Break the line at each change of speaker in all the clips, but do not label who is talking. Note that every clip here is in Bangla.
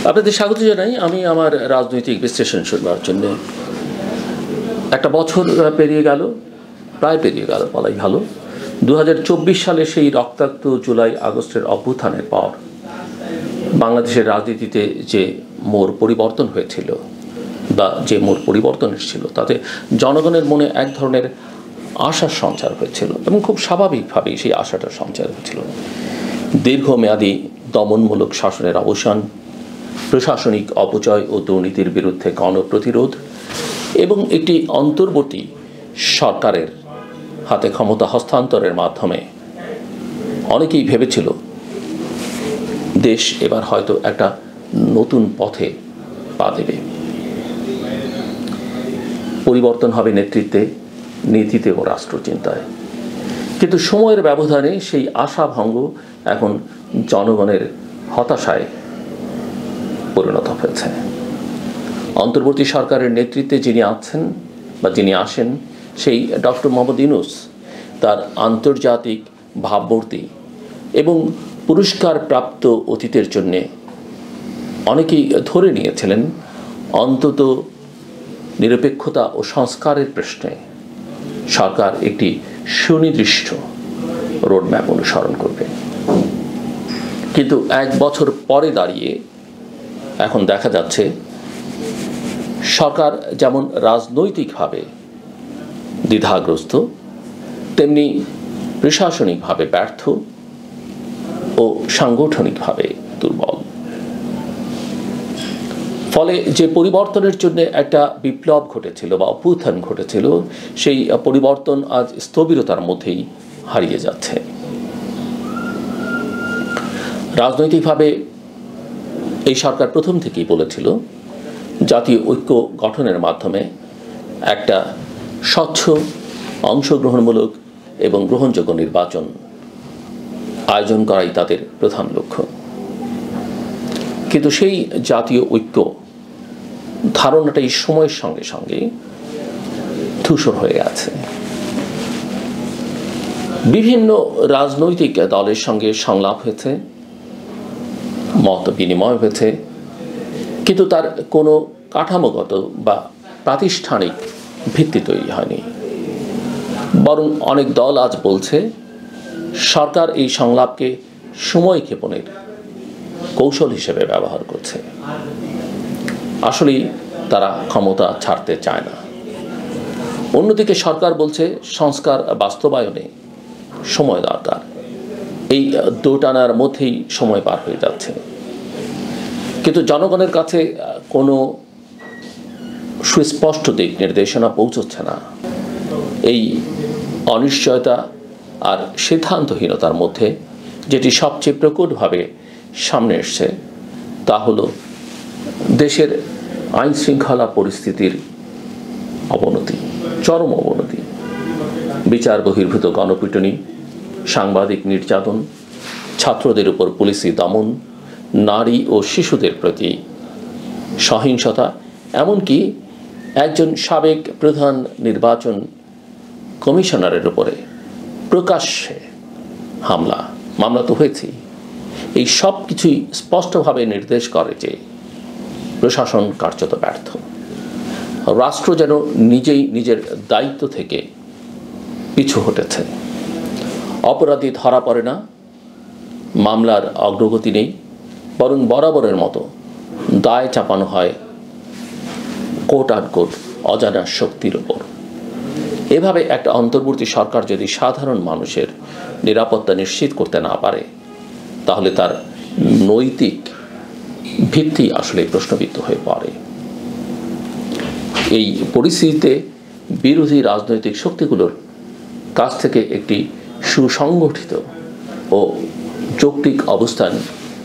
আপনাদের স্বাগত জানাই। আমি আমার রাজনৈতিক বিশ্লেষণ শুনবার জন্য একটা বছর পেরিয়ে গেল, প্রায় পেরিয়ে গেল বলাই ভালো। 2024 সালে সেই রক্তাক্ত জুলাই আগস্টের অভ্যুত্থানের পর বাংলাদেশের রাজনীতিতে যে মোড় পরিবর্তন হয়েছিল বা যে মোড় পরিবর্তন এসেছিল, তাতে জনগণের মনে এক ধরনের আশার সঞ্চার হয়েছিল এবং খুব স্বাভাবিকভাবেই সেই আশাটার সঞ্চার হয়েছিল। দীর্ঘমেয়াদী দমনমূলক শাসনের অবসান, প্রশাসনিক অপচয় ও দুর্নীতির বিরুদ্ধে গণপ্রতিরোধ এবং একটি অন্তর্বর্তী সরকারের হাতে ক্ষমতা হস্তান্তরের মাধ্যমে অনেকেই ভেবেছিল দেশ এবার হয়তো একটা নতুন পথে পা দেবে, পরিবর্তন হবে নেতৃত্বে, নীতিতে ও রাষ্ট্রচিন্তায়। কিন্তু সময়ের ব্যবধানে সেই আশাভঙ্গ এখন জনগণের হতাশায় পরিণত হয়েছে। অন্তর্বর্তী সরকারের নেতৃত্বে যিনি আছেন বা যিনি আসেন, সেই ডক্টর মোহাম্মদ ইউনূস তার আন্তর্জাতিক ভাবমূর্তি এবং পুরস্কারপ্রাপ্ত অতীতের জন্যে অনেকেই ধরে নিয়েছিলেন অন্তত নিরপেক্ষতা ও সংস্কারের প্রশ্নে সরকার একটি সুনির্দিষ্ট রোডম্যাপ অনুসরণ করবে। কিন্তু এক বছর পরে দাঁড়িয়ে এখন দেখা যাচ্ছে সরকার যেমন রাজনৈতিকভাবে দ্বিধাগ্রস্ত, তেমনি প্রশাসনিকভাবে ব্যর্থ ও সাংগঠনিকভাবে দুর্বল। ফলে যে পরিবর্তনের জন্য একটা বিপ্লব ঘটেছিল বা অভ্যুত্থান ঘটেছিল, সেই পরিবর্তন আজ স্থবিরতার মধ্যেই হারিয়ে যাচ্ছে। রাজনৈতিকভাবে এই সরকার প্রথম থেকেই বলেছিল জাতীয় ঐক্য গঠনের মাধ্যমে একটা স্বচ্ছ, অংশগ্রহণমূলক এবং গ্রহণযোগ্য নির্বাচন আয়োজন করাই তাদের প্রধান লক্ষ্য। কিন্তু সেই জাতীয় ঐক্য ধারণাটাই সময়ের সঙ্গে সঙ্গে ধূসর হয়ে আছে। বিভিন্ন রাজনৈতিক দলের সঙ্গে সংলাপ হয়েছে, মত বিনিময় হয়েছে, কিন্তু তার কোনো কাঠামোগত বা প্রাতিষ্ঠানিক ভিত্তি তৈরি হয়নি। বরং অনেক দল আজ বলছে সরকার এই সংলাপকে সময় ক্ষেপণের কৌশল হিসেবে ব্যবহার করছে। আসলেই তারা ক্ষমতা ছাড়তে চায় না। অন্যদিকে সরকার বলছে সংস্কার বাস্তবায়নে সময় দরকার। এই দোটানার মধ্যেই সময় পার হয়ে যাচ্ছে। কিন্তু জনগণের কাছে কোনো সুস্পষ্ট দিক নির্দেশনা পৌঁছচ্ছে না। এই অনিশ্চয়তা আর সিদ্ধান্তহীনতার মধ্যে যেটি সবচেয়ে প্রকটভাবে সামনে এসছে তা হলো দেশের আইন শৃঙ্খলা পরিস্থিতির অবনতি, চরম অবনতি। বিচার বহির্ভূত গণপিটুনি, সাংবাদিক নির্যাতন, ছাত্রদের উপর পুলিশি দমন, নারী ও শিশুদের প্রতি সহিংসতা, এমনকি একজন সাবেক প্রধান নির্বাচন কমিশনারের উপরে প্রকাশ্যে মামলা তো হয়েছেই। এই সব কিছুই স্পষ্টভাবে নির্দেশ করে যে প্রশাসন কার্যত ব্যর্থ। রাষ্ট্র যেন নিজেই নিজের দায়িত্ব থেকে পিছু হটেছে। অপরাধী ধরা পড়ে না, মামলার অগ্রগতি নেই, বরং বরাবরের মতো দায় চাপানো হয় কোট আন কোট অজানা শক্তির ওপর। এভাবে একটা অন্তর্বর্তী সরকার যদি সাধারণ মানুষের নিরাপত্তা নিশ্চিত করতে না পারে, তাহলে তার নৈতিক ভিত্তি আসলে প্রশ্নবিদ্ধ হয়ে পড়ে। এই পরিস্থিতিতে বিরোধী রাজনৈতিক শক্তিগুলোর কাছ থেকে একটি সুসংগঠিত ও যৌক্তিক অবস্থান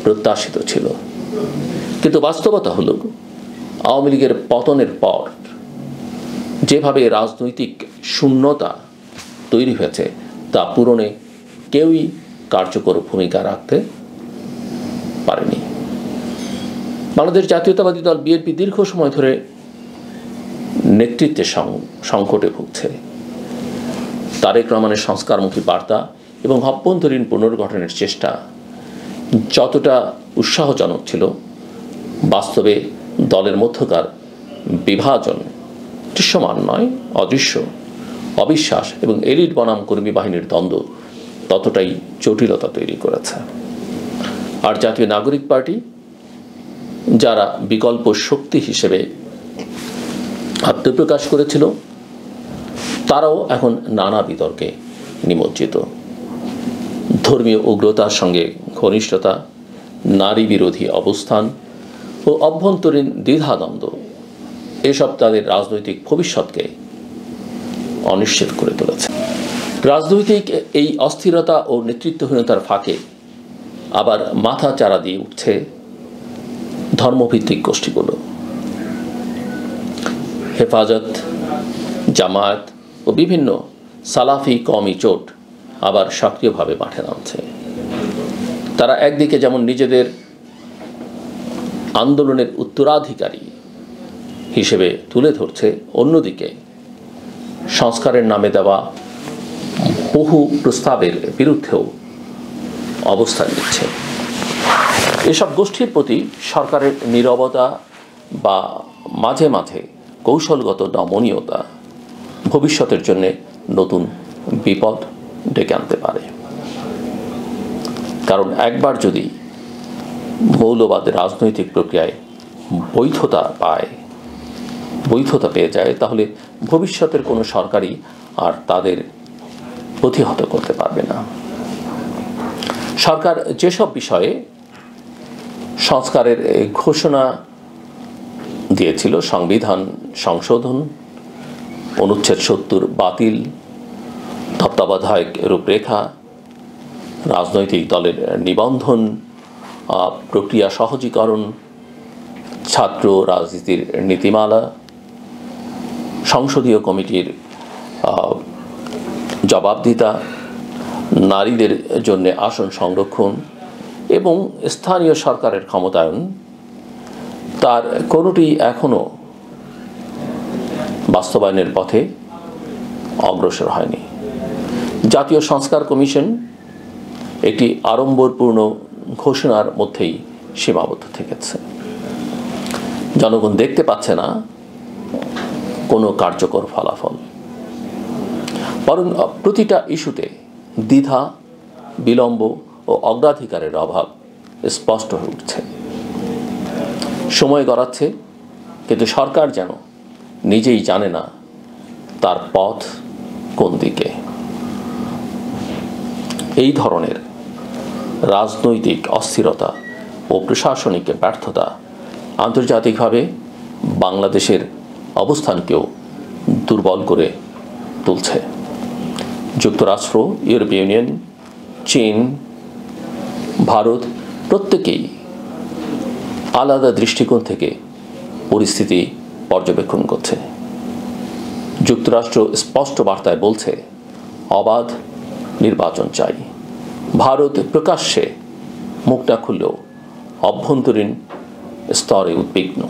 প্রত্যাশিত ছিল। কিন্তু বাস্তবতা হলো আওয়ামী লীগের পতনের পর যেভাবে রাজনৈতিক শূন্যতা তৈরি হয়েছে তা পূরণে কেউই কার্যকর ভূমিকা রাখতে পারেনি। বাংলাদেশ জাতীয়তাবাদী দল বিএনপি দীর্ঘ সময় ধরে নেতৃত্বের সংকটে ভুগছে। তারেক রহমানের সংস্কারমুখী বার্তা এবং অভ্যন্তরীণ পুনর্গঠনের চেষ্টা যতটা উৎসাহজনক ছিল, বাস্তবে দলের মধ্যকার বিভাজন দৃশ্যমান নয়, অদৃশ্য, অবিশ্বাস এবং এলিট বনাম কর্মী বাহিনীর দ্বন্দ্ব ততটাই জটিলতা তৈরি করেছে। আর জাতীয় নাগরিক পার্টি, যারা বিকল্প শক্তি হিসেবে আত্মপ্রকাশ করেছিল, তারাও এখন নানা বিতর্কে নিমজ্জিত। ধর্মীয় উগ্রতার সঙ্গে ঘনিষ্ঠতা, নারী বিরোধী অবস্থান ও অভ্যন্তরীণ দ্বিধাদ্বন্দ্ব এসব তাদের রাজনৈতিক ভবিষ্যৎকে অনিশ্চিত করে তুলেছে। রাজনৈতিক এই অস্থিরতা ও নেতৃত্বহীনতার ফাঁকে আবার মাথা চারা দিয়ে উঠছে ধর্মভিত্তিক গোষ্ঠীগুলো। হেফাজত, জামায়াত ও বিভিন্ন সালাফি কওমি জোট আবার সক্রিয়ভাবে মাঠে নামছে। তারা একদিকে যেমন নিজেদের আন্দোলনের উত্তরাধিকারী হিসেবে তুলে ধরছে, অন্যদিকে সংস্কারের নামে দেওয়া বহু প্রস্তাবের বিরুদ্ধেও অবস্থান নিচ্ছে। এসব গোষ্ঠীর প্রতি সরকারের নীরবতা বা মাঝে মাঝে কৌশলগত নমনীয়তা ভবিষ্যতের জন্য নতুন বিপদ ডেকে আনতে পারে। কারণ একবার যদি মৌলবাদ রাজনৈতিক প্রক্রিয়ায় বৈধতা পেয়ে যায়, তাহলে ভবিষ্যতের কোনো সরকারই আর তাদের প্রতিহত করতে পারবে না। সরকার যেসব বিষয়ে সংস্কারের ঘোষণা দিয়েছিল, সংবিধান সংশোধন, অনুচ্ছেদ ৭০ বাতিল, তত্ত্বাবধায়ক রূপরেখা, রাজনৈতিক দলের নিবন্ধন প্রক্রিয়া সহজীকরণ, ছাত্র রাজনীতির নীতিমালা, সংসদীয় কমিটির জবাবদিহিতা, নারীদের জন্য আসন সংরক্ষণ এবং স্থানীয় সরকারের ক্ষমতায়ন, তার কোনোটি এখনও বাস্তবায়নের পথে অগ্রসর হয়নি। জাতীয় সংস্কার কমিশন একটি আড়ম্বরপূর্ণ ঘোষণার মধ্যেই সীমাবদ্ধ থেকেছে। জনগণ দেখতে পাচ্ছে না কোনো কার্যকর ফলাফল, বরং প্রতিটা ইস্যুতে দ্বিধা, বিলম্ব ও অগ্রাধিকারের অভাব স্পষ্ট হয়ে উঠছে। সময় গড়াচ্ছে, কিন্তু সরকার যেন নিজেই জানে না তার পথ কোন দিকে। এই ধরনের রাজনৈতিক অস্থিরতা ও প্রশাসনিক ব্যর্থতা আন্তর্জাতিকভাবে বাংলাদেশের অবস্থানকেও দুর্বল করে তুলছে। যুক্তরাষ্ট্র, ইউরোপীয় ইউনিয়ন, চীন, ভারত প্রত্যেকেই আলাদা দৃষ্টিকোণ থেকে পরিস্থিতি পর্যবেক্ষণ করছে। যুক্তরাষ্ট্র স্পষ্ট বার্তায় বলছে, অবাধ নির্বাচন চাই। ভারত প্রকাশ্যে মুখ না খুললেও অভ্যন্তরীণ স্তরে উদ্বিগ্ন।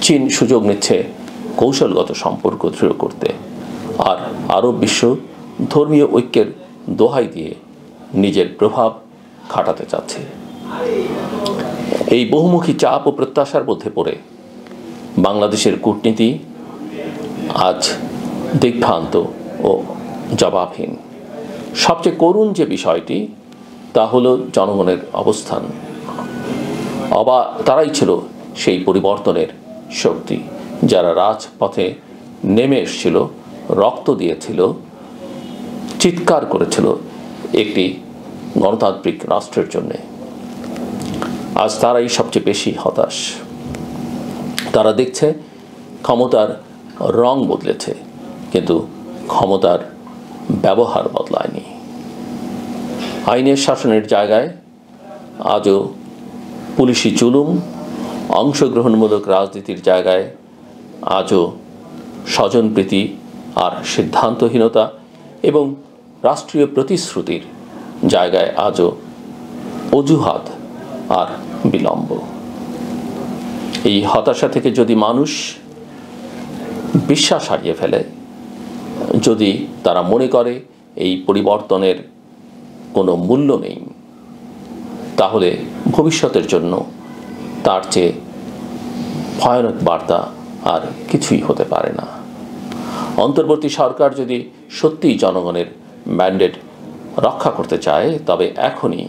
চীন সুযোগ নিচ্ছে কৌশলগত সম্পর্ক দৃঢ় করতে, আর আরব বিশ্ব ধর্মীয় ঐক্যের দোহাই দিয়ে নিজের প্রভাব খাটাতে চাচ্ছে। এই বহুমুখী চাপ ও প্রত্যাশার মধ্যে পড়ে বাংলাদেশের কূটনীতি আজ দিগ্ভ্রান্ত ও জবাবহীন। সবচেয়ে করুণ যে বিষয়টি, তা হলো জনগণের অবস্থান। তারাই ছিল সেই পরিবর্তনের শক্তি, যারা রাজপথে নেমে এসেছিল, রক্ত দিয়েছিল, চিৎকার করেছিল একটি গণতান্ত্রিক রাষ্ট্রের জন্যে। আজ তারাই সবচেয়ে বেশি হতাশ। তারা দেখছে ক্ষমতার রং বদলেছে, কিন্তু ক্ষমতার ব্যবহার বদলায়নি। আইনের শাসনের জায়গায় আজও পুলিশি জুলুম, অংশগ্রহণমূলক রাজনীতির জায়গায় আজও স্বজনপ্রীতি আর সিদ্ধান্তহীনতা, এবং রাষ্ট্রীয় প্রতিশ্রুতির জায়গায় আজও অজুহাত আর বিলম্ব। এই হতাশা থেকে যদি মানুষ বিশ্বাস হারিয়ে ফেলে, যদি তারা মনে করে এই পরিবর্তনের কোনো মূল্য নেই, তাহলে ভবিষ্যতের জন্য তার চেয়ে ভয়ানক বার্তা আর কিছুই হতে পারে না। অন্তর্বর্তী সরকার যদি সত্যিই জনগণের ম্যান্ডেট রক্ষা করতে চায়, তবে এখনই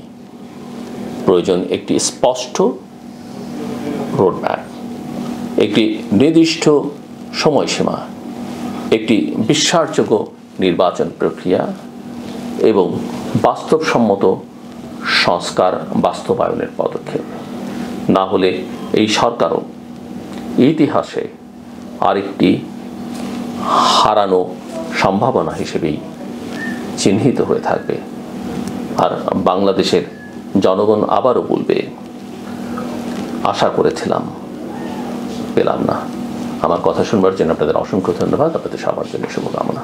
প্রয়োজন একটি স্পষ্ট রোডম্যাপ, একটি নির্দিষ্ট সময়সীমা, একটি বিশ্বাসযোগ্য নির্বাচন প্রক্রিয়া এবং বাস্তবসম্মত সংস্কার বাস্তবায়নের পদক্ষেপ। না হলে এই সরকারও ইতিহাসে আরেকটি হারানো সম্ভাবনা হিসেবেই চিহ্নিত হয়ে থাকবে। আর বাংলাদেশের জনগণ আবারও বলবে, আশা করেছিলাম, পেলাম না। আমার কথা শুনবার জন্য আপনাদের অসংখ্য ধন্যবাদ। আপনাদের সবার জন্য শুভকামনা।